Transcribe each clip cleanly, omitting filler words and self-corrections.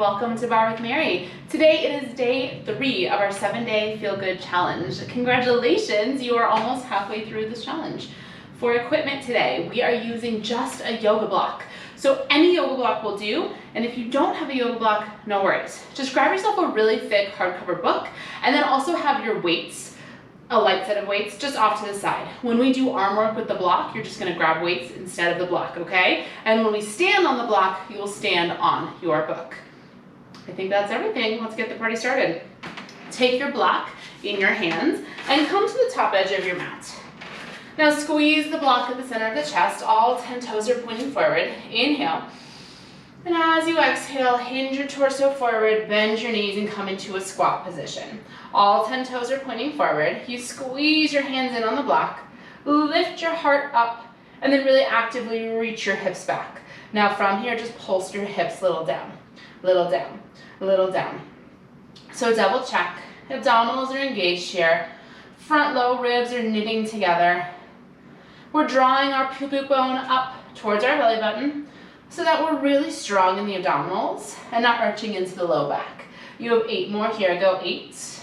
welcome to Barre with Mary. Today it is day 3 of our 7-day Feel Good Challenge. Congratulations, you are almost halfway through this challenge. For equipment today, we are using just a yoga block. So any yoga block will do, and if you don't have a yoga block, no worries. Just grab yourself a really thick hardcover book, and then also have your weights, a light set of weights, just off to the side. When we do arm work with the block, you're just gonna grab weights instead of the block, okay? And when we stand on the block, you will stand on your book. I think that's everything. Let's get the party started. Take your block in your hands and come to the top edge of your mat. Now squeeze the block at the center of the chest. All 10 toes are pointing forward. Inhale. And as you exhale, hinge your torso forward, bend your knees, and come into a squat position. All 10 toes are pointing forward. You squeeze your hands in on the block, lift your heart up, and then really actively reach your hips back. Now from here, just pulse your hips little down, little down, little down. So double check. Abdominals are engaged here. Front low ribs are knitting together. We're drawing our pubic bone up towards our belly button, so that we're really strong in the abdominals and not arching into the low back. You have 8 more here. Go 8,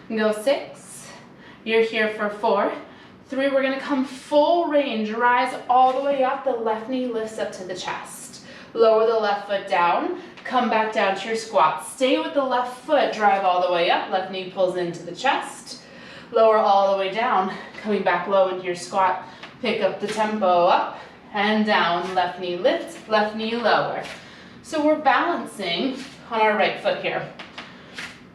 go 6, you're here for 4, 3, we're gonna come full range, rise all the way up, the left knee lifts up to the chest. Lower the left foot down, come back down to your squat. Stay with the left foot, drive all the way up, left knee pulls into the chest. Lower all the way down, coming back low into your squat, pick up the tempo up, and down, left knee lift, left knee lower. So we're balancing on our right foot here.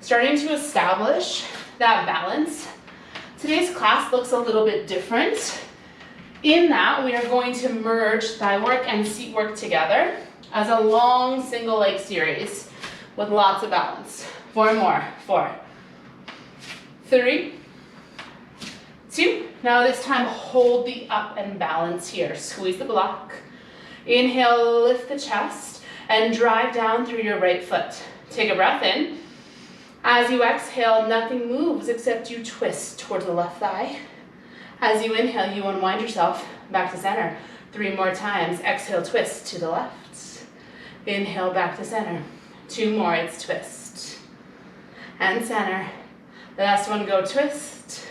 Starting to establish that balance. Today's class looks a little bit different in that we are going to merge thigh work and seat work together as a long single leg series with lots of balance. 4 more, 4, 3, 2, now this time hold the up and balance here. Squeeze the block. Inhale, lift the chest and drive down through your right foot. Take a breath in. As you exhale, nothing moves except you twist towards the left thigh. As you inhale, you unwind yourself back to center. 3 more times. Exhale, twist to the left. Inhale, back to center. 2 more, it's twist. And center. The last one, go twist.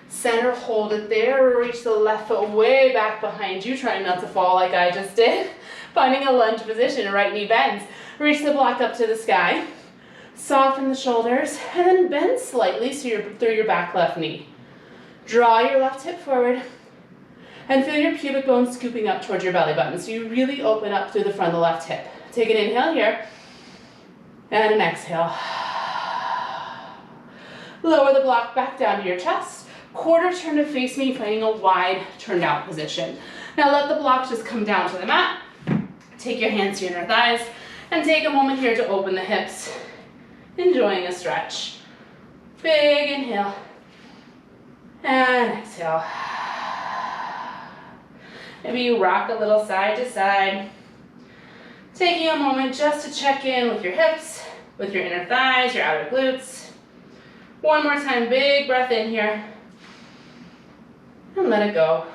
Center, hold it there, reach the left foot way back behind you, trying not to fall like I just did. Finding a lunge position, right knee bends. Reach the block up to the sky. Soften the shoulders, and then bend slightly so you're through your back left knee. Draw your left hip forward, and feel your pubic bone scooping up towards your belly button. So you really open up through the front of the left hip. Take an inhale here, and an exhale. Lower the block back down to your chest. Quarter turn to face me, finding a wide turned out position. Now let the block just come down to the mat. Take your hands to your inner thighs and take a moment here to open the hips, enjoying a stretch. Big inhale and exhale. Maybe you rock a little side to side. Taking a moment just to check in with your hips, with your inner thighs, your outer glutes. 1 more time, big breath in here. And let it go.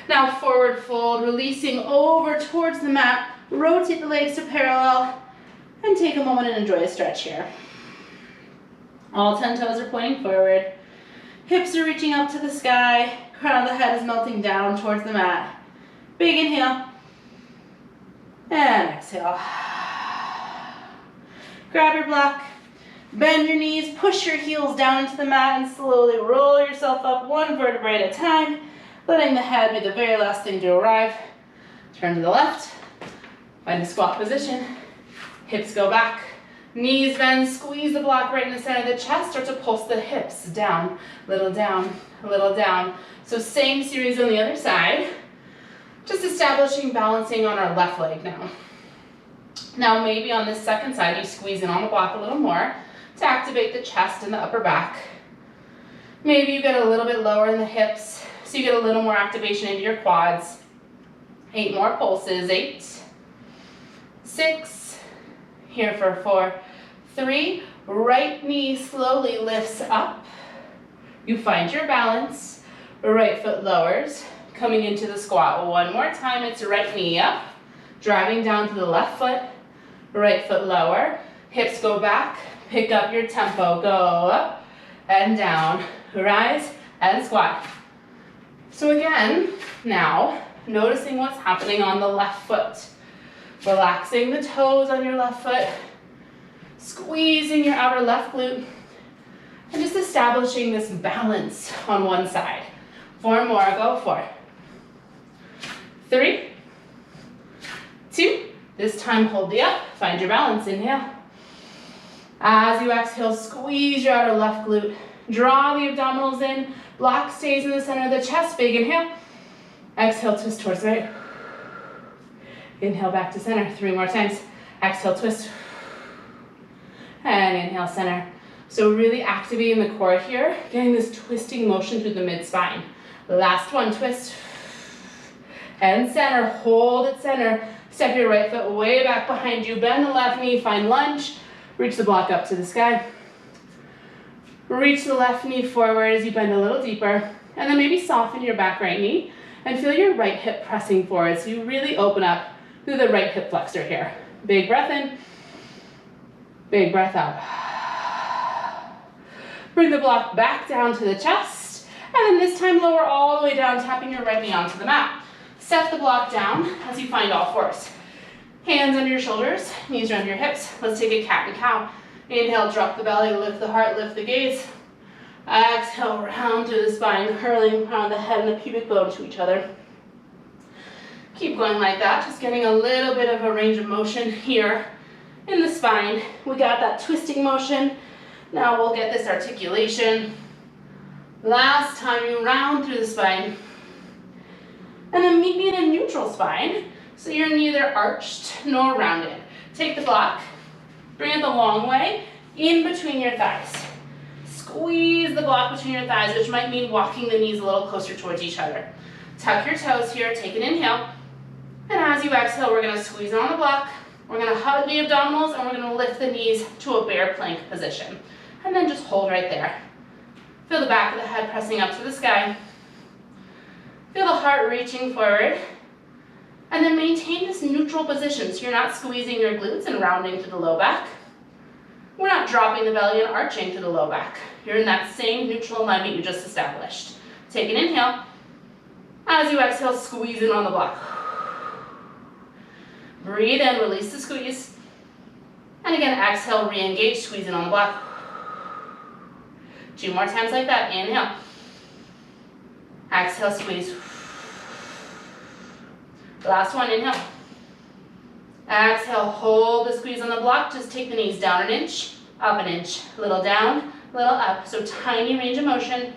Now forward fold, releasing over towards the mat. Rotate the legs to parallel and take a moment and enjoy a stretch here. All 10 toes are pointing forward. Hips are reaching up to the sky. Crown of the head is melting down towards the mat. Big inhale. And exhale. Grab your block. Bend your knees, push your heels down into the mat, and slowly roll yourself up 1 vertebrae at a time, letting the head be the very last thing to arrive. Turn to the left, find a squat position, hips go back, knees bend, squeeze the block right in the center of the chest, start to pulse the hips down, little down, little down. So same series on the other side, just establishing balancing on our left leg now. Now maybe on this second side, you squeeze in on the block a little more, to activate the chest and the upper back. Maybe you get a little bit lower in the hips, so you get a little more activation into your quads. 8 more pulses, 8, 6, here for 4, 3, right knee slowly lifts up. You find your balance, right foot lowers, coming into the squat. 1 more time, it's right knee up. Driving down to the left foot, right foot lower, hips go back, pick up your tempo, go up and down, rise and squat. So again, now, noticing what's happening on the left foot. Relaxing the toes on your left foot, squeezing your outer left glute, and just establishing this balance on one side. 4 more, go for it. 3, 2, this time hold the up, find your balance, inhale. As you exhale, squeeze your outer left glute, draw the abdominals in, block stays in the center of the chest, big inhale. Exhale, twist towards the right. Inhale back to center, 3 more times. Exhale, twist. And inhale, center. So really activating the core here, getting this twisting motion through the mid-spine. Last one, twist. And center, hold at center. Step your right foot way back behind you, bend the left knee, find lunge. Reach the block up to the sky. Reach the left knee forward as you bend a little deeper. And then maybe soften your back right knee and feel your right hip pressing forward. So you really open up through the right hip flexor here. Big breath in, big breath out. Bring the block back down to the chest, and then this time lower all the way down, tapping your right knee onto the mat. Set the block down as you find all fours. Hands under your shoulders, knees around your hips. Let's take a cat and cow. Inhale, drop the belly, lift the heart, lift the gaze. Exhale, round through the spine, curling around the head and the pubic bone to each other. Keep going like that, just getting a little bit of a range of motion here in the spine. We got that twisting motion. Now we'll get this articulation. Last time you round through the spine. And then meet me in a neutral spine, so you're neither arched nor rounded. Take the block, bring it the long way, in between your thighs. Squeeze the block between your thighs, which might mean walking the knees a little closer towards each other. Tuck your toes here, take an inhale. And as you exhale, we're gonna squeeze on the block, we're gonna hug the abdominals, and we're gonna lift the knees to a bear plank position. And then just hold right there. Feel the back of the head pressing up to the sky. Feel the heart reaching forward. And then maintain this neutral position, so you're not squeezing your glutes and rounding to the low back. We're not dropping the belly and arching to the low back. You're in that same neutral alignment you just established. Take an inhale. As you exhale, squeeze in on the block. Breathe in, release the squeeze. And again, exhale, re-engage, squeeze in on the block. 2 more times like that, inhale. Exhale, squeeze. Last one, inhale. Exhale, hold the squeeze on the block, just take the knees down an inch, up an inch, little down, little up. So tiny range of motion.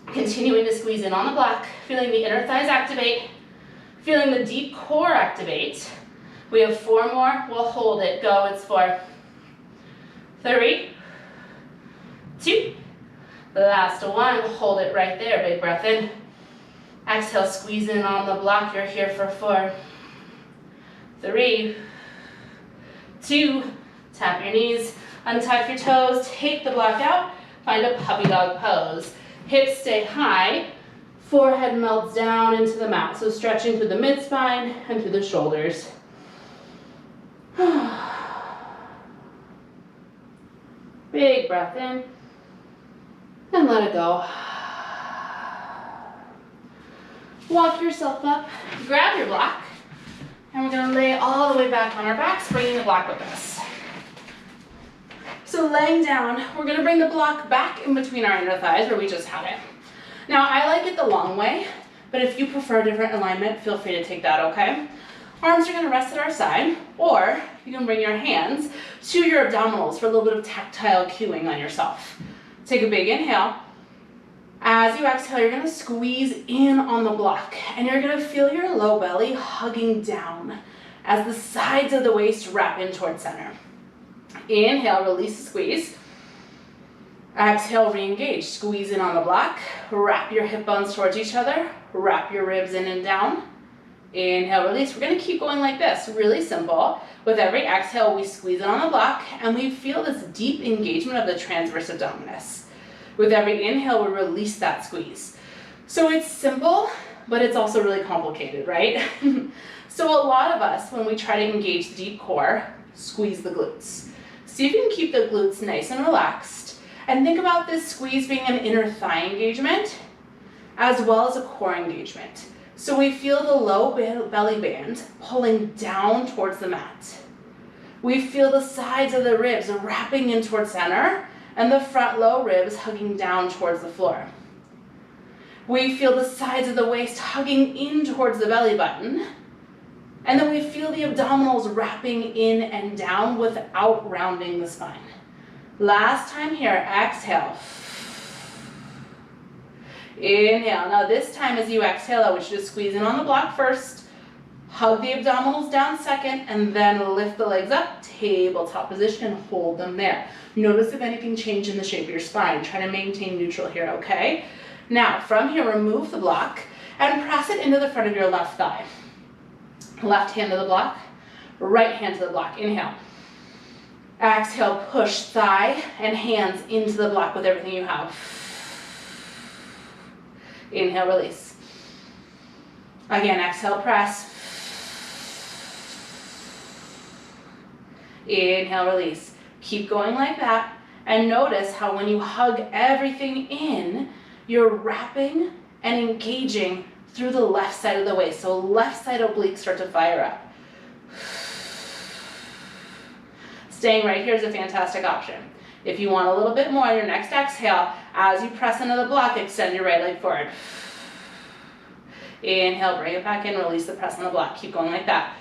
Continuing to squeeze in on the block, feeling the inner thighs activate, feeling the deep core activate. We have 4 more, we'll hold it, go, it's 4, 3, 2, the last one, hold it right there, big breath in. Exhale, squeeze in on the block, you're here for 4, 3, 2, tap your knees, untuck your toes, take the block out, find a puppy dog pose. Hips stay high, forehead melts down into the mat, so stretching through the mid-spine and through the shoulders. Big breath in, and let it go. Walk yourself up, grab your block, and we're gonna lay all the way back on our backs, bringing the block with us. So laying down, we're gonna bring the block back in between our inner thighs where we just had it. Now I like it the long way, but if you prefer a different alignment, feel free to take that, okay? Arms are gonna rest at our side, or you can bring your hands to your abdominals for a little bit of tactile cueing on yourself. Take a big inhale. As you exhale, you're gonna squeeze in on the block, and you're gonna feel your low belly hugging down as the sides of the waist wrap in towards center. Inhale, release the squeeze. Exhale, re-engage. Squeeze in on the block. Wrap your hip bones towards each other. Wrap your ribs in and down. Inhale, release. We're gonna keep going like this, really simple. With every exhale, we squeeze in on the block, and we feel this deep engagement of the transverse abdominis. With every inhale, we release that squeeze. So it's simple, but it's also really complicated, right? So a lot of us, when we try to engage the deep core, squeeze the glutes. See if you can keep the glutes nice and relaxed, and think about this squeeze being an inner thigh engagement, as well as a core engagement. So we feel the low belly band pulling down towards the mat. We feel the sides of the ribs wrapping in towards center, and the front low ribs hugging down towards the floor. We feel the sides of the waist hugging in towards the belly button, and then we feel the abdominals wrapping in and down without rounding the spine. Last time here, exhale. Inhale. Now this time as you exhale, I want you to squeeze in on the block first, hug the abdominals down second, and then lift the legs up, tabletop position, and hold them there. Notice if anything changed in the shape of your spine. Try to maintain neutral here, okay? Now from here, remove the block and press it into the front of your left thigh. Left hand to the block, right hand to the block. Inhale. Exhale, push thigh and hands into the block with everything you have. Inhale, release. Again, exhale, press. Inhale, release. Keep going like that. And notice how when you hug everything in, you're wrapping and engaging through the left side of the waist. So left side obliques start to fire up. Staying right here is a fantastic option. If you want a little bit more on your next exhale, as you press into the block, extend your right leg forward. Inhale, bring it back in, release the press on the block. Keep going like that.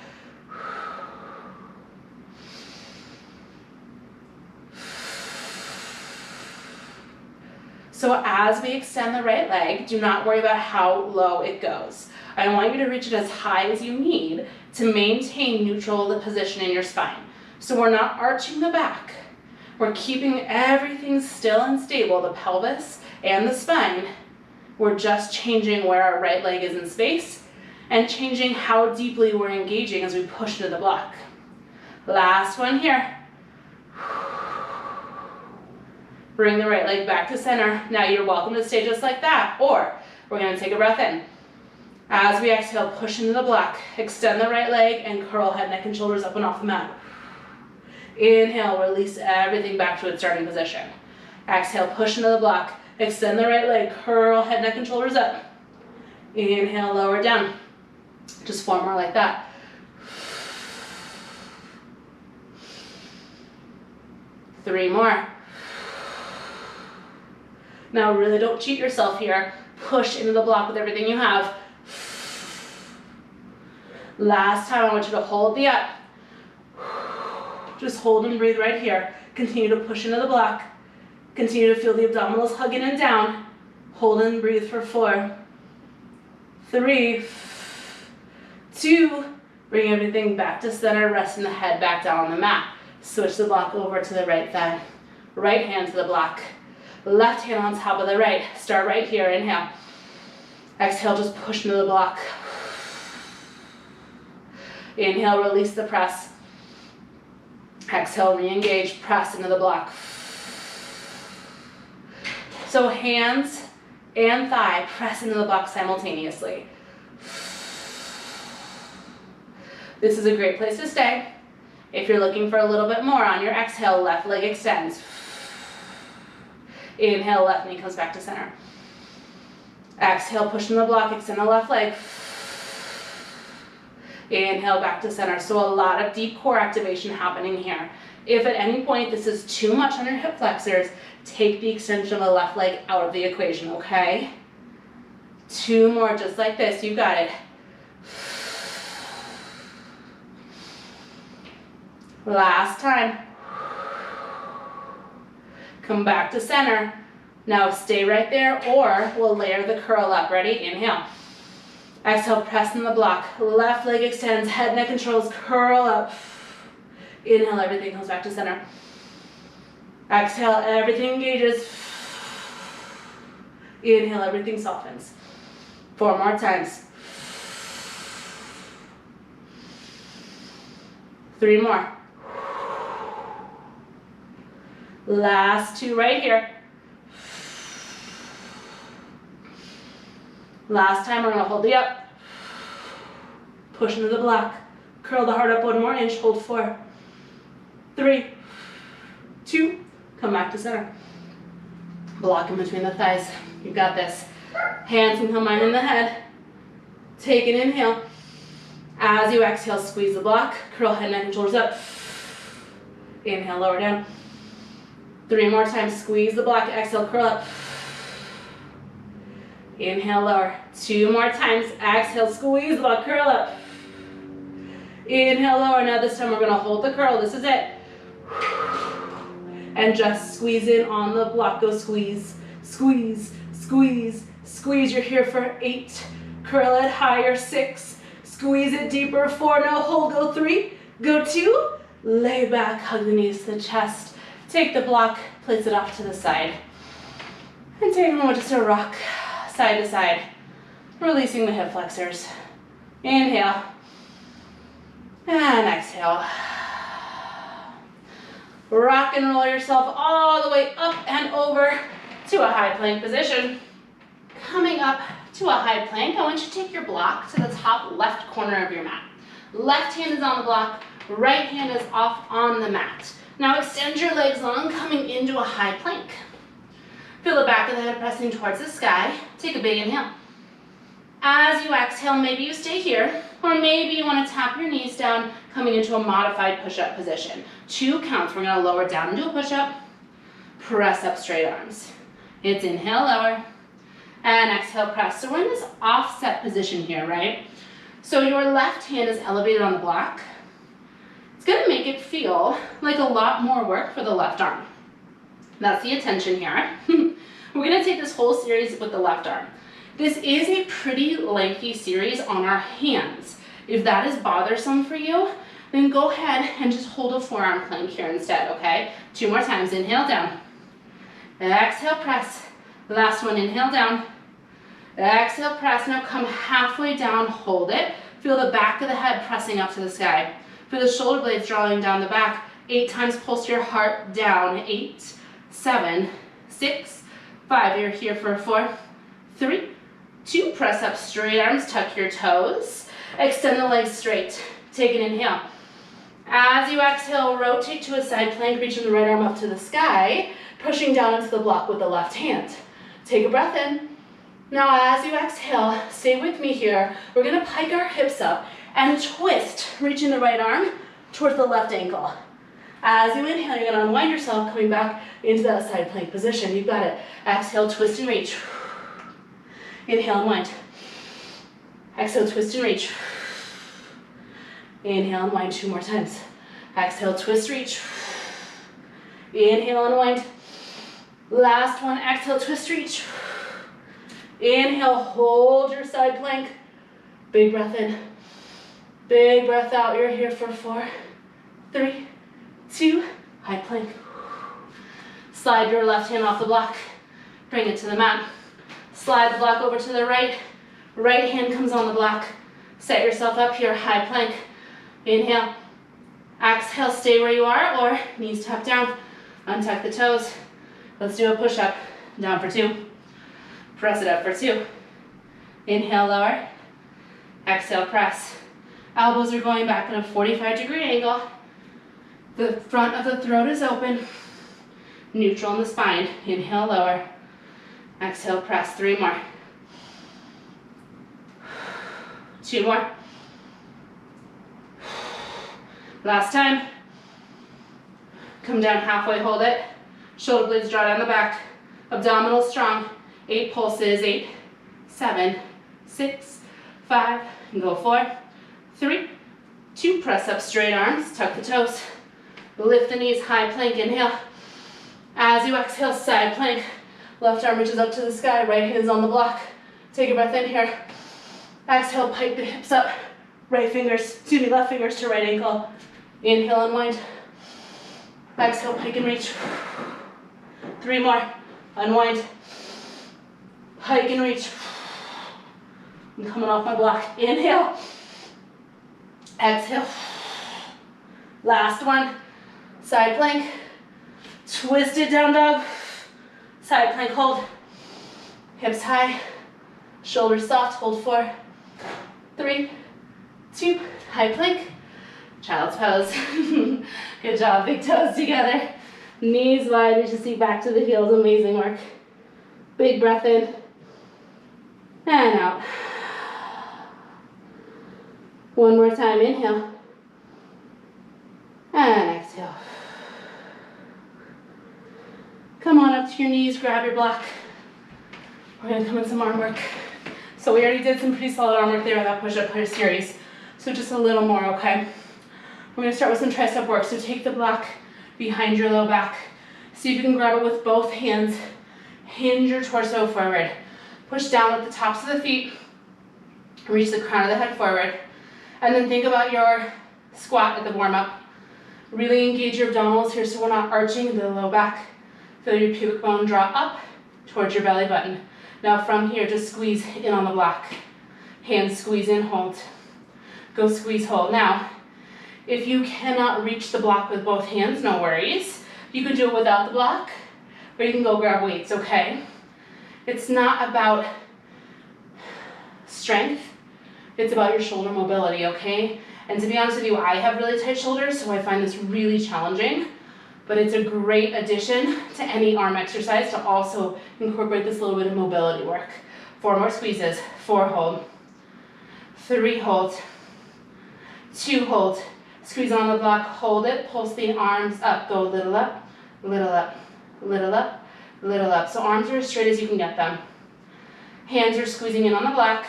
So as we extend the right leg, do not worry about how low it goes. I want you to reach it as high as you need to maintain neutral position in your spine. So we're not arching the back. We're keeping everything still and stable, the pelvis and the spine. We're just changing where our right leg is in space and changing how deeply we're engaging as we push into the block. Last one here. Bring the right leg back to center. Now you're welcome to stay just like that, or we're gonna take a breath in. As we exhale, push into the block. Extend the right leg and curl head, neck, and shoulders up and off the mat. Inhale, release everything back to its starting position. Exhale, push into the block. Extend the right leg, curl head, neck, and shoulders up. Inhale, lower down. Just 4 more like that. Three more. Now really don't cheat yourself here. Push into the block with everything you have. Last time, I want you to hold the up. Just hold and breathe right here. Continue to push into the block. Continue to feel the abdominals hugging and down. Hold and breathe for 4, 3, 2. Bring everything back to center, resting the head back down on the mat. Switch the block over to the right thigh. Right hand to the block. Left hand on top of the right. Start right here, inhale. Exhale, just push into the block. Inhale, release the press. Exhale, re-engage, press into the block. So hands and thigh press into the block simultaneously. This is a great place to stay. If you're looking for a little bit more, on your exhale, left leg extends. Inhale, left knee comes back to center. Exhale, push in the block, extend the left leg. Inhale, back to center. So a lot of deep core activation happening here. If at any point this is too much on your hip flexors, take the extension of the left leg out of the equation, okay? 2 more just like this, you got it. Last time. Come back to center. Now stay right there, or we'll layer the curl up. Ready? Inhale. Exhale, press in the block. Left leg extends, head, neck, and shoulders curl up. Inhale, everything comes back to center. Exhale, everything engages. Inhale, everything softens. 4 more times. 3 more. Last 2 right here. Last time, we're gonna hold the up. Push into the block. Curl the heart up 1 more inch, hold 4, 3, 2, come back to center. Block in between the thighs. You got this. Hands can come on in the head. Take an inhale. As you exhale, squeeze the block. Curl head, neck, and shoulders up. Inhale, lower down. 3 more times. Squeeze the block. Exhale, curl up. Inhale, lower. 2 more times. Exhale, squeeze the block. Curl up. Inhale, lower. Now this time we're going to hold the curl. This is it. And just squeeze in on the block. Go squeeze, squeeze, squeeze, squeeze. You're here for 8. Curl it higher, 6. Squeeze it deeper, 4. No, hold. Go 3. Go 2. Lay back, hug the knees to the chest. Take the block, place it off to the side. And take a moment just to rock side to side. Releasing the hip flexors. Inhale. And exhale. Rock and roll yourself all the way up and over to a high plank position. Coming up to a high plank, I want you to take your block to the top left corner of your mat. Left hand is on the block, right hand is off on the mat. Now extend your legs long, coming into a high plank. Feel the back of the head pressing towards the sky. Take a big inhale. As you exhale, maybe you stay here, or maybe you want to tap your knees down, coming into a modified push-up position. 2 counts. We're going to lower down into a push-up. Press up straight arms. It's inhale, lower, and exhale, press. So we're in this offset position here, right? So your left hand is elevated on the block. It's going to make it feel like a lot more work for the left arm. That's the intention here. We're going to take this whole series with the left arm. This is a pretty lengthy series on our hands. If that is bothersome for you, then go ahead and just hold a forearm plank here instead, okay? 2 more times. Inhale, down. Exhale, press. Last one, inhale, down. Exhale, press. Now come halfway down, hold it. Feel the back of the head pressing up to the sky. Feel the shoulder blades drawing down the back. 8 times, pulse your heart down. 8, 7, 6, 5. You're here for 4, 3, 2. Press up straight arms, tuck your toes. Extend the legs straight. Take an inhale. As you exhale, rotate to a side plank, reaching the right arm up to the sky, pushing down into the block with the left hand. Take a breath in. Now as you exhale, stay with me here. We're gonna pike our hips up and twist, reaching the right arm towards the left ankle. As you inhale, you're gonna unwind yourself, coming back into that side plank position. You've got it. Exhale, twist and reach. Inhale, unwind. Exhale, twist and reach. Inhale, unwind 2 more times. Exhale, twist, reach. Inhale, unwind. Last one, exhale, twist, reach. Inhale, hold your side plank. Big breath in. Big breath out. You're here for 4, 3, 2, high plank. Slide your left hand off the block. Bring it to the mat. Slide the block over to the right. Right hand comes on the block. Set yourself up here, high plank. Inhale. Exhale, stay where you are, or knees tap down. Untuck the toes. Let's do a push-up. Down for 2. Press it up for 2. Inhale, lower. Exhale, press. Elbows are going back at a 45-degree angle. The front of the throat is open. Neutral in the spine. Inhale, lower. Exhale, press. 3 more. 2 more. Last time. Come down halfway, hold it. Shoulder blades draw down the back. Abdominals strong. 8 pulses. 8, 7, 6, 5, and go 4, 3, 2. Press up straight arms. Tuck the toes. Lift the knees. High plank. Inhale. As you exhale, side plank. Left arm reaches up to the sky. Right hand is on the block. Take a breath in here. Exhale, pike the hips up. Left fingers to right ankle. Inhale, unwind. Exhale, pike and reach. 3 more. Unwind. Pike and reach. I'm coming off my block. Inhale. Exhale. Last one. Side plank. Twisted down dog. Side plank hold. Hips high. Shoulders soft, hold 4, 3, 2, high plank, child's pose. Good job, big toes together. Knees wide, reach the seat back to the heels, amazing work. Big breath in, and out. One more time, inhale, and exhale. Come on up to your knees, grab your block. We're gonna come in some arm work. So we already did some pretty solid arm work there in that push-up series. So just a little more, okay? We're gonna start with some tricep work. So take the block behind your low back. See if you can grab it with both hands. Hinge your torso forward. Push down with the tops of the feet. Reach the crown of the head forward. And then think about your squat at the warm-up. Really engage your abdominals here so we're not arching the low back. Feel your pubic bone draw up towards your belly button. Now from here, just squeeze in on the block. Hands squeeze in, hold. Go squeeze, hold. Now, if you cannot reach the block with both hands, no worries. You can do it without the block, or you can go grab weights, okay? It's not about strength, it's about your shoulder mobility, okay? And to be honest with you, I have really tight shoulders, so I find this really challenging. But it's a great addition to any arm exercise to also incorporate this little bit of mobility work. 4 more squeezes. 4, hold. 3, hold. 2, hold. Squeeze on the block, hold it, pulse the arms up, go little up, little up, little up, little up. So arms are as straight as you can get them. Hands are squeezing in on the block.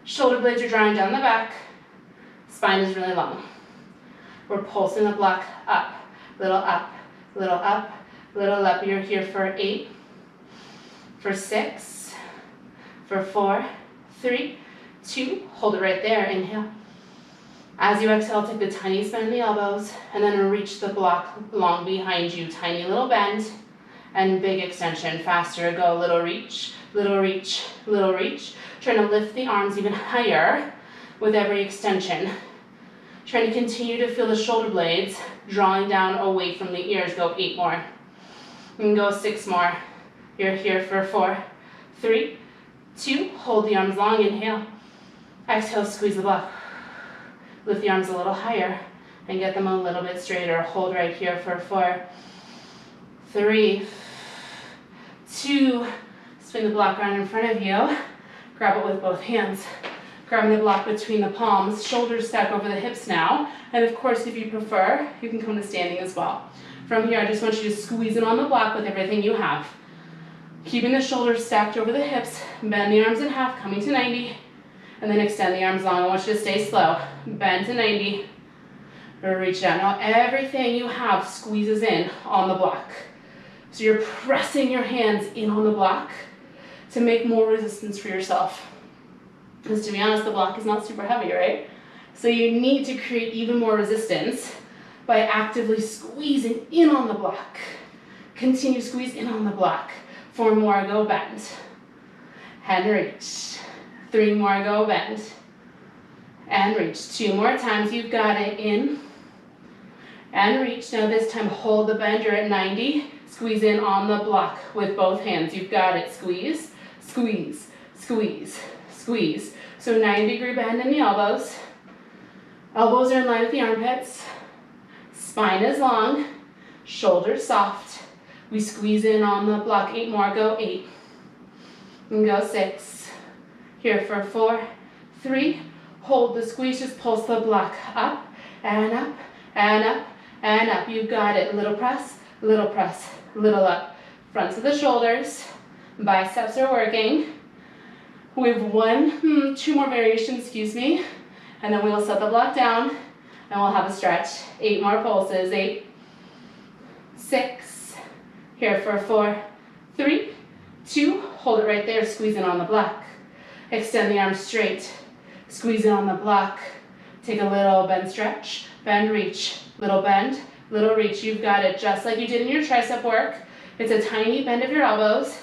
Shoulder blades are drawing down the back. Spine is really long. We're pulsing the block up. Little up, little up, little up. You're here for 8, for 6, for 4, 3, 2. Hold it right there, inhale. As you exhale, take the tiniest bend in the elbows and then reach the block long behind you. Tiny little bend and big extension. Faster, go little reach, little reach, little reach. Trying to lift the arms even higher with every extension. Trying to continue to feel the shoulder blades drawing down away from the ears. Go 8 more. You can go 6 more. You're here for 4, 3, 2. Hold the arms long, inhale. Exhale, squeeze the block. Lift the arms a little higher and get them a little bit straighter. Hold right here for 4, 3, 2. Swing the block around in front of you. Grab it with both hands. Grabbing the block between the palms, shoulders stack over the hips now. And of course, if you prefer, you can come to standing as well. From here, I just want you to squeeze it on the block with everything you have. Keeping the shoulders stacked over the hips, bend the arms in half, coming to 90, and then extend the arms long. I want you to stay slow. Bend to 90, or reach out. Now everything you have squeezes in on the block. So you're pressing your hands in on the block to make more resistance for yourself. Because to be honest, the block is not super heavy, right? So you need to create even more resistance by actively squeezing in on the block. Continue to squeeze in on the block. 4 more, go bend. And reach. 3 more, go bend. And reach. 2 more times, you've got it, in. And reach. Now this time, hold the bend, you're at 90. Squeeze in on the block with both hands. You've got it, squeeze, squeeze, squeeze, squeeze. So 90-degree bend in the elbows. Elbows are in line with the armpits. Spine is long. Shoulders soft. We squeeze in on the block. 8 more. Go 8. And go 6. Here for 4, 3. Hold the squeeze. Just pulse the block up and up and up and up. You've got it. Little press, little press, little up. Fronts of the shoulders. Biceps are working. We have 2 more variations, excuse me, and then we will set the block down and we'll have a stretch. 8 more pulses. 8, 6, here for 4, 3, 2, hold it right there, squeeze in on the block. Extend the arms straight, squeeze in on the block. Take a little bend stretch, bend reach, little bend, little reach. You've got it just like you did in your tricep work. It's a tiny bend of your elbows.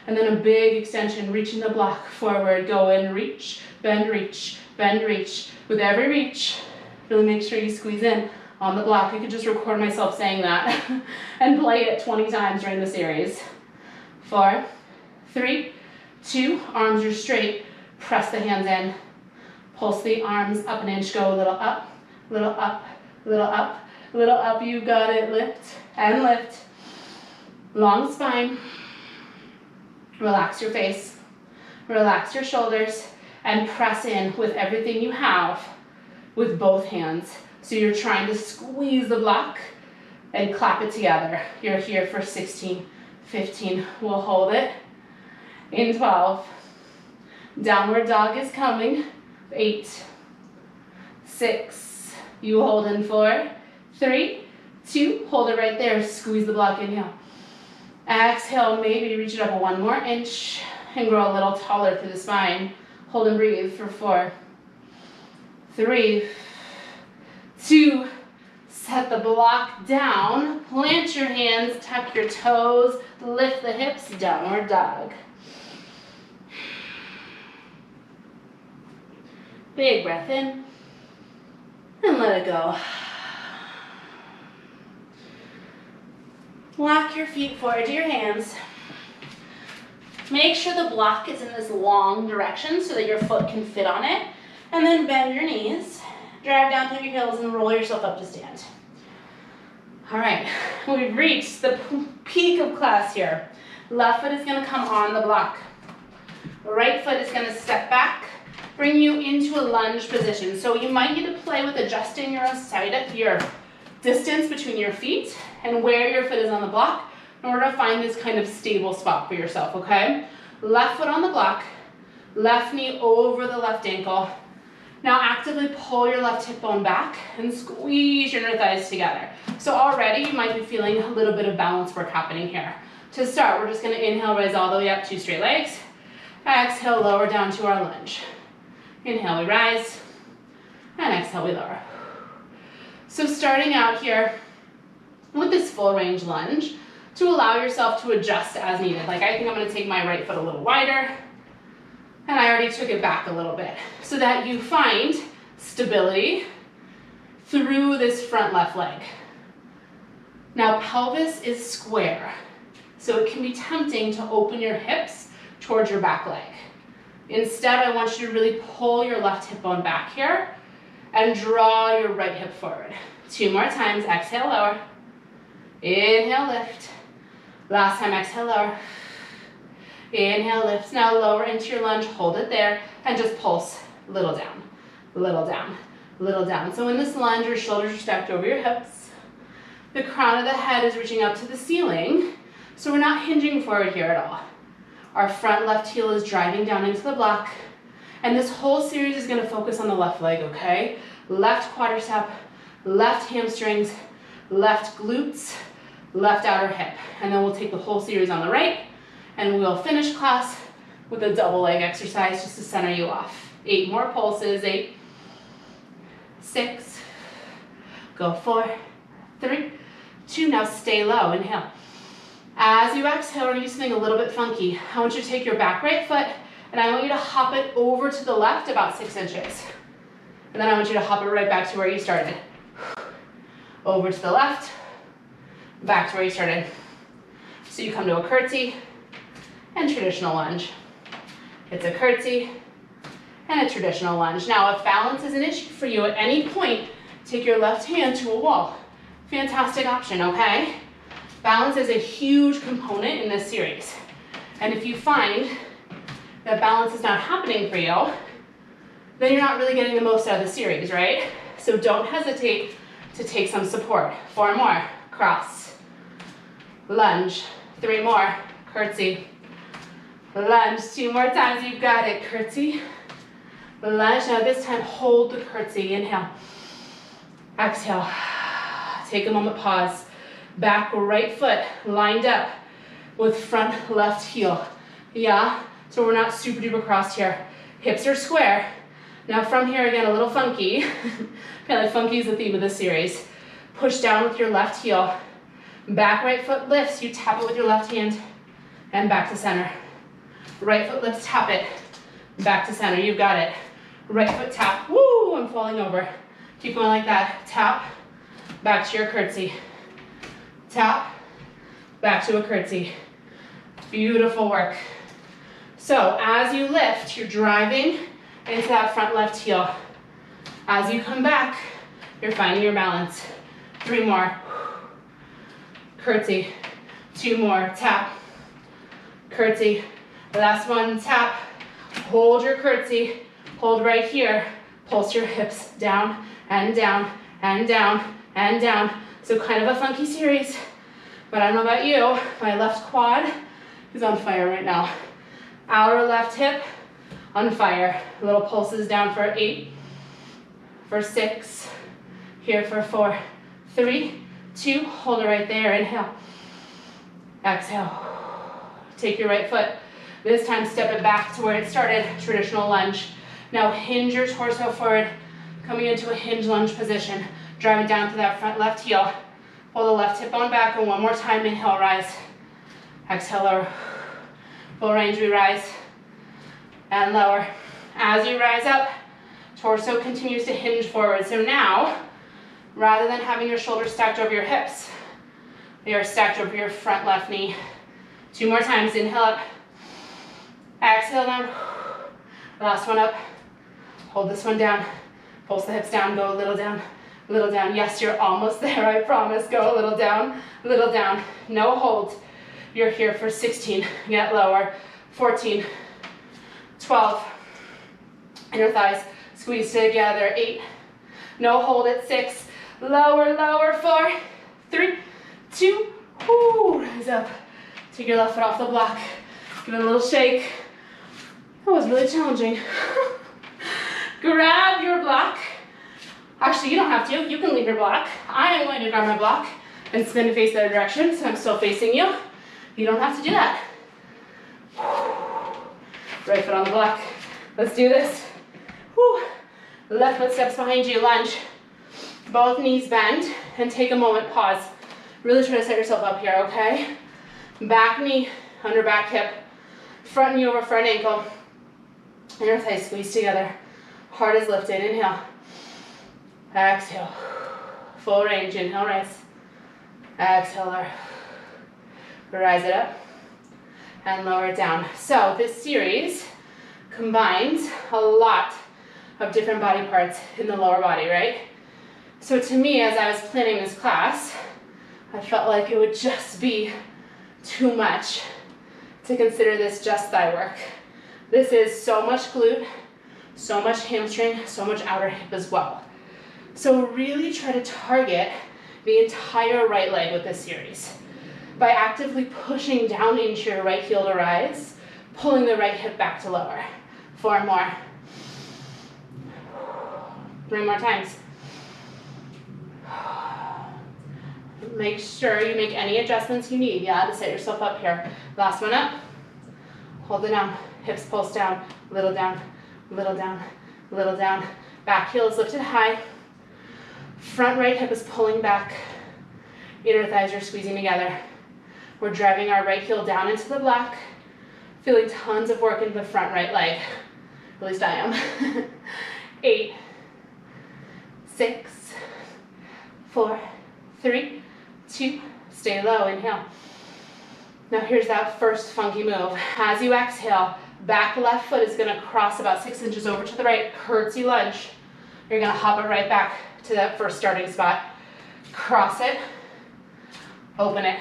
And then a big extension, reaching the block forward. Go and reach, bend, reach, bend, reach. With every reach, really make sure you squeeze in on the block. I could just record myself saying that and play it 20 times during the series. 4, 3, 2, arms are straight, press the hands in, pulse the arms up an inch, go a little up, little up, little up, little up, you got it, lift and lift, long spine, relax your face, relax your shoulders, and press in with everything you have with both hands. So you're trying to squeeze the block and clap it together. You're here for 16, 15, we'll hold it, in 12, downward dog is coming, 8, 6, you hold in 4, 3, 2, hold it right there, squeeze the block, inhale. Exhale, maybe reach it up 1 more inch and grow a little taller through the spine. Hold and breathe for 4, 3, 2, set the block down, plant your hands, tuck your toes, lift the hips, downward dog. Big breath in, and let it go. Lock your feet forward to your hands. Make sure the block is in this long direction so that your foot can fit on it. And then bend your knees, drive down through your heels, and roll yourself up to stand. All right, we've reached the peak of class here. Left foot is gonna come on the block. Right foot is gonna step back, bring you into a lunge position. So you might need to play with adjusting your distance between your feet and where your foot is on the block in order to find this kind of stable spot for yourself, okay? Left foot on the block, left knee over the left ankle. Now actively pull your left hip bone back and squeeze your inner thighs together. So already you might be feeling a little bit of balance work happening here. To start, we're just gonna inhale, raise all the way up, 2 straight legs. Exhale, lower down to our lunge. Inhale, we rise, and exhale, we lower. So starting out here with this full range lunge, to allow yourself to adjust as needed. Like I think I'm gonna take my right foot a little wider, and I already took it back a little bit, so that you find stability through this front left leg. Now pelvis is square, so it can be tempting to open your hips towards your back leg. Instead, I want you to really pull your left hip bone back here and draw your right hip forward. 2 more times, exhale, lower. Inhale, lift. Last time, exhale, lower. Inhale, lift. Now lower into your lunge, hold it there, and just pulse, little down, little down, little down. So in this lunge, your shoulders are stacked over your hips. The crown of the head is reaching up to the ceiling, so we're not hinging forward here at all. Our front left heel is driving down into the block, and this whole series is gonna focus on the left leg, okay? Left quadricep, left hamstrings, left glutes, left outer hip. And then we'll take the whole series on the right, and we'll finish class with a double leg exercise just to center you off. 8 more pulses, 8, 6, go 4, 3, 2, now stay low, inhale. As you exhale, we're gonna do something a little bit funky. I want you to take your back right foot, and I want you to hop it over to the left about 6 inches. And then I want you to hop it right back to where you started. Over to the left, back to where you started. So you come to a curtsy and traditional lunge. It's a curtsy and a traditional lunge. Now, if balance is an issue for you at any point, take your left hand to a wall. Fantastic option, okay? Balance is a huge component in this series. And if you find that balance is not happening for you, then you're not really getting the most out of the series, right? So don't hesitate to take some support. 4 more, cross, lunge, 3 more, curtsy, lunge, 2 more times, you've got it, curtsy, lunge. Now this time, hold the curtsy, inhale, exhale, take a moment, pause, back right foot lined up with front left heel, yeah? So we're not super duper crossed here. Hips are square. Now from here, again, a little funky. Kind of funky is the theme of this series. Push down with your left heel. Back right foot lifts, you tap it with your left hand, and back to center. Right foot lifts, tap it, back to center, you've got it. Right foot tap, woo, I'm falling over. Keep going like that, tap, back to your curtsy. Tap, back to a curtsy. Beautiful work. So as you lift, you're driving into that front left heel. As you come back, you're finding your balance. 3 more. Curtsy. 2 more. Tap. Curtsy. Last one, tap. Hold your curtsy. Hold right here. Pulse your hips down and down and down and down. So kind of a funky series, but I don't know about you, my left quad is on fire right now. Outer left hip on fire. Little pulses down for 8, for 6, here for 4, 3, 2, hold it right there, inhale. Exhale. Take your right foot. This time step it back to where it started, traditional lunge. Now hinge your torso forward, coming into a hinge lunge position. Drive it down to that front left heel. Pull the left hip bone back, and one more time, inhale, rise. Exhale, lower. Full range, we rise. And lower. As you rise up, torso continues to hinge forward. So now, rather than having your shoulders stacked over your hips, they are stacked over your front left knee. 2 more times, inhale up. Exhale down. Last one up. Hold this one down. Pulse the hips down, go a little down, little down. Yes, you're almost there, I promise. Go a little down, no hold. You're here for 16, get lower. 14, 12, inner thighs squeeze together. 8, no hold at 6, lower, lower. 4, 3, 2, whoo, rise up. Take your left foot off the block, give it a little shake. That was really challenging. Grab your block. Actually, you don't have to. You can leave your block. I am going to grab my block and spin to face the other direction, so I'm still facing you. You don't have to do that. Right foot on the block. Let's do this. Whew. Left foot steps behind you, lunge. Both knees bend, and take a moment, pause. Really try to set yourself up here, okay? Back knee under back hip. Front knee over front ankle. Inner thighs squeeze together. Heart is lifted, inhale. Exhale. Full range, inhale, rise. Exhale, lower. Rise it up and lower it down. So this series combines a lot of different body parts in the lower body, right? So to me, as I was planning this class, I felt like it would just be too much to consider this just thigh work. This is so much glute, so much hamstring, so much outer hip as well. So really try to target the entire right leg with this series by actively pushing down into your right heel to rise, pulling the right hip back to lower. 4 more. 3 more times. Make sure you make any adjustments you need, to set yourself up here. Last one up. Hold it down. Hips pulse down, little down, little down, little down. Back heel is lifted high. Front right hip is pulling back. Inner thighs are squeezing together. We're driving our right heel down into the block, feeling tons of work in the front right leg. At least I am. 8, 6, 4, 3, 2, stay low, inhale. Now here's that first funky move. As you exhale, back left foot is gonna cross about 6 inches over to the right, curtsy lunge. You're gonna hop it right back to that first starting spot. Cross it, open it,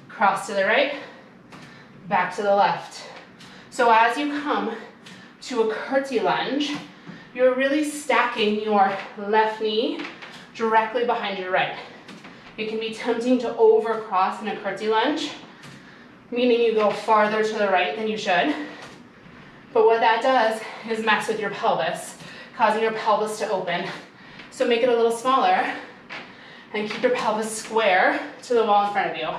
cross to the right, back to the left. So as you come to a curtsy lunge, you're really stacking your left knee directly behind your right. It can be tempting to overcross in a curtsy lunge, meaning you go farther to the right than you should. But what that does is mess with your pelvis, causing your pelvis to open. So make it a little smaller and keep your pelvis square to the wall in front of you.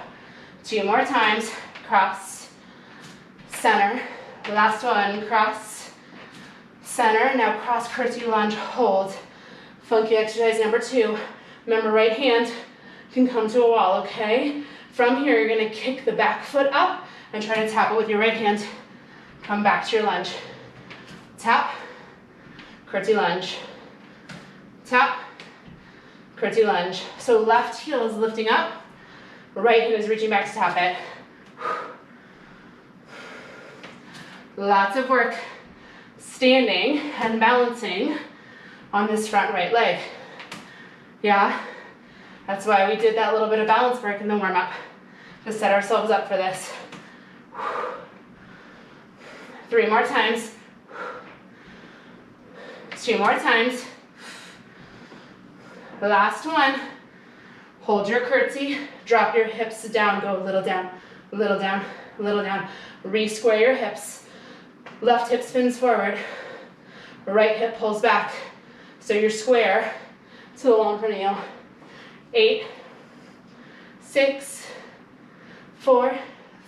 2 more times, cross, center. Last one, cross, center. Now cross curtsy lunge, hold. Funky exercise number 2. Remember, right hand can come to a wall, okay? From here, you're gonna kick the back foot up and try to tap it with your right hand. Come back to your lunge. Tap, curtsy lunge. Tap, curtsy lunge. So left heel is lifting up, right hand is reaching back to tap it. Lots of work standing and balancing on this front right leg. Yeah, that's why we did that little bit of balance work in the warm-up, to set ourselves up for this. 3 more times. 2 more times. Last one. Hold your curtsy, drop your hips down, go a little down, a little down, a little down. Re-square your hips. Left hip spins forward, right hip pulls back. So you're square to the long frenio. 8, 6, 4,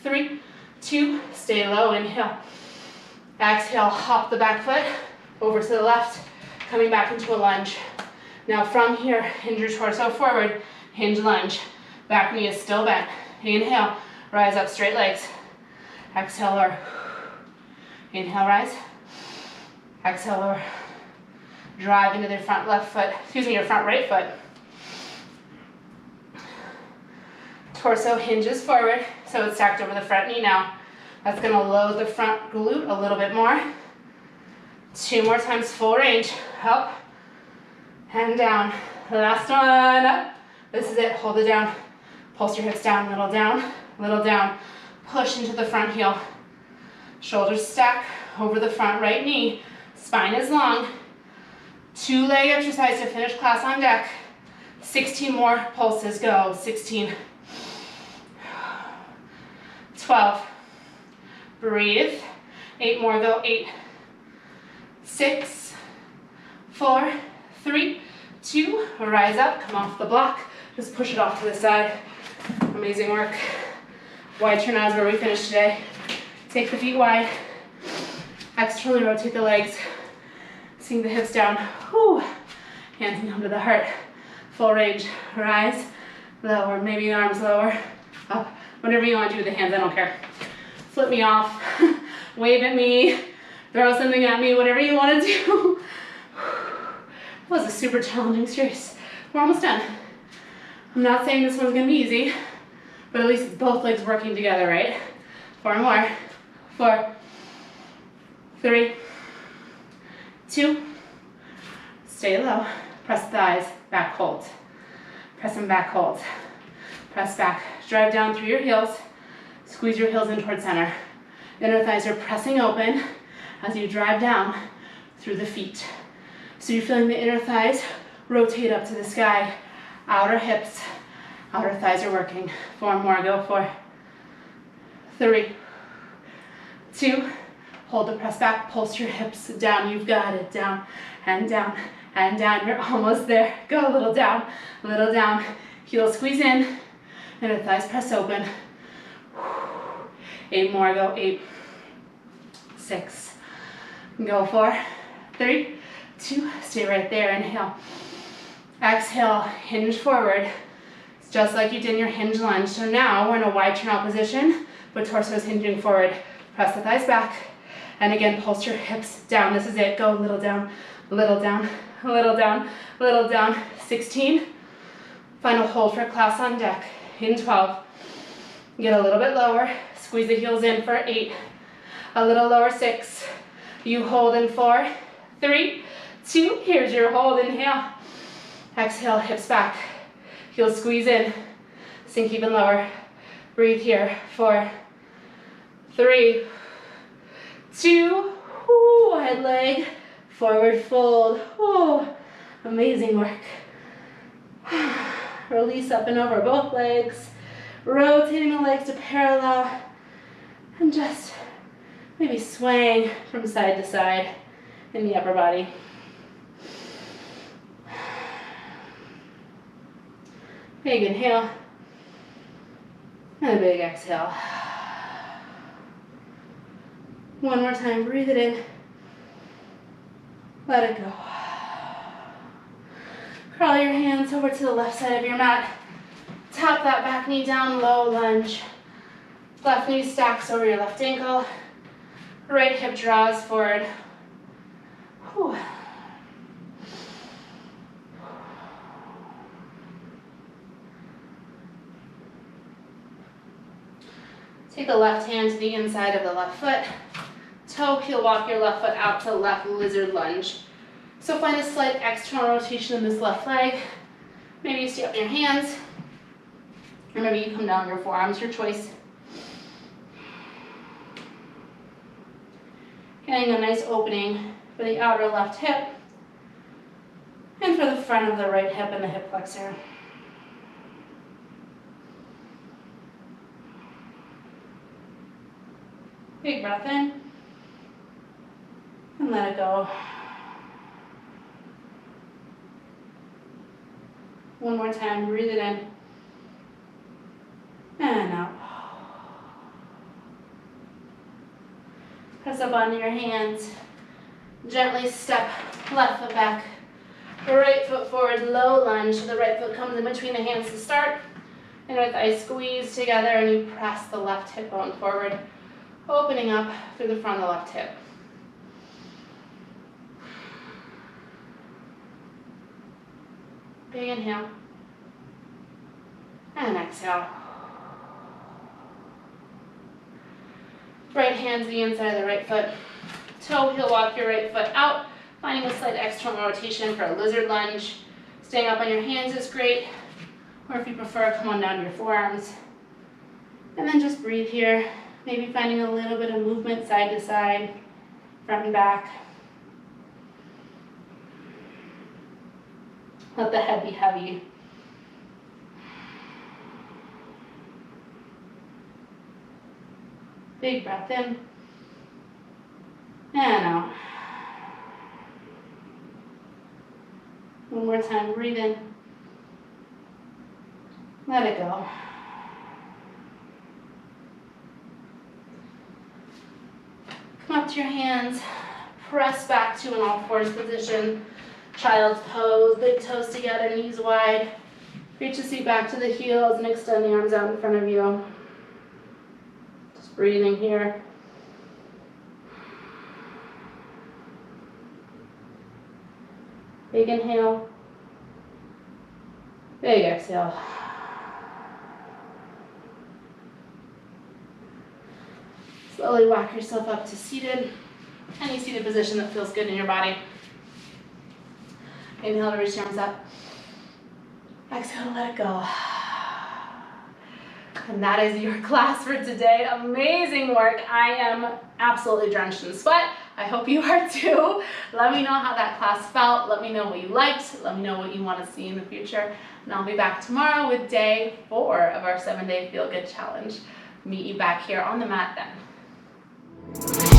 3, 2, stay low, inhale. Exhale, hop the back foot over to the left, coming back into a lunge. Now from here, hinge your torso forward, hinge lunge. Back knee is still bent. Inhale, rise up, straight legs. Exhale, lower. Inhale, rise. Exhale, lower. Drive into the front left foot, your front right foot. Torso hinges forward, so it's stacked over the front knee now. That's gonna load the front glute a little bit more. 2 more times, full range. Up and down. Last one, up. This is it, hold it down. Pulse your hips down, little down, little down. Push into the front heel. Shoulders stack over the front right knee. Spine is long. 2-leg exercise to finish class on deck. 16 more pulses, go. 16. 12. Breathe. 8 more, go. 8. 6, 4, 3, 2. Rise up, come off the block. Just push it off to the side. Amazing work. Wide turn out is where we finished today. Take the feet wide. Externally rotate the legs. Sink the hips down. Whew. Hands can come to the heart. Full range. Rise. Lower. Maybe arms lower. Up. Whatever you want to do with the hands, I don't care. Flip me off. Wave at me. Throw something at me. Whatever you want to do. That was a super challenging series. We're almost done. I'm not saying this one's going to be easy, but at least it's both legs working together, right? 4 more. 4, 3, 2, stay low. Press thighs, back hold. Press them back, hold. Press back. Drive down through your heels. Squeeze your heels in towards center. Inner thighs are pressing open as you drive down through the feet. So you're feeling the inner thighs rotate up to the sky. Outer hips, outer thighs are working. 4 more, go. 4, 3, 2, hold the press back, pulse your hips down. You've got it. Down and down and down. You're almost there. Go a little down, Heels squeeze in, inner thighs press open. 8 more, go. 8, 6, go. 4, 3, 2, stay right there. Inhale. Exhale, hinge forward. It's just like you did in your hinge lunge. So now we're in a wide turn out position, but torso is hinging forward. Press the thighs back. And again, pulse your hips down. This is it. Go a little down, little down, little down, little down. 16. Final hold for class on deck. In 12. Get a little bit lower. Squeeze the heels in for 8. A little lower. 6. You hold in 4, 3, 2. Here's your hold. Inhale. Exhale, hips back. Heels squeeze in. Sink even lower. Breathe here. 4, 3, 2. Ooh, wide leg. Forward fold. Ooh, amazing work. Release up and over both legs. Rotating the legs to parallel. And just maybe swaying from side to side in the upper body. Big inhale, and a big exhale. One more time, breathe it in. Let it go. Crawl your hands over to the left side of your mat. Tap that back knee down, low lunge. Left knee stacks over your left ankle. Right hip draws forward. Whew. Take the left hand to the inside of the left foot. Toe heel walk your left foot out to left lizard lunge. So find a slight external rotation in this left leg. Maybe you stay up in your hands, or maybe you come down on your forearms, your choice. Getting a nice opening for the outer left hip and for the front of the right hip and the hip flexor. Big breath in and let it go. One more time, breathe it in and out. Press up onto your hands. Gently step left foot back, right foot forward, low lunge. The right foot comes in between the hands to start. Inner thighs squeeze together and you press the left hip bone forward, opening up through the front of the left hip. Big inhale and exhale. Right hand to the inside of the right foot. Toe heel walk your right foot out, finding a slight external rotation for a lizard lunge. Staying up on your hands is great, or if you prefer, come on down to your forearms. And then just breathe here, maybe finding a little bit of movement side to side, front and back. Let the head be heavy. Big breath in and out. One more time, breathe in. Let it go. Come up to your hands, press back to an all fours position. Child's pose, big toes together, knees wide. Reach the seat back to the heels and extend the arms out in front of you. Just breathing here. Big inhale. Big exhale. Slowly walk yourself up to seated. Any seated position that feels good in your body. Inhale to reach your arms up. Exhale to let it go. And that is your class for today. Amazing work. I am absolutely drenched in sweat. I hope you are too. Let me know how that class felt. Let me know what you liked. Let me know what you want to see in the future. And I'll be back tomorrow with day 4 of our 7-day Feel Good Challenge. Meet you back here on the mat then.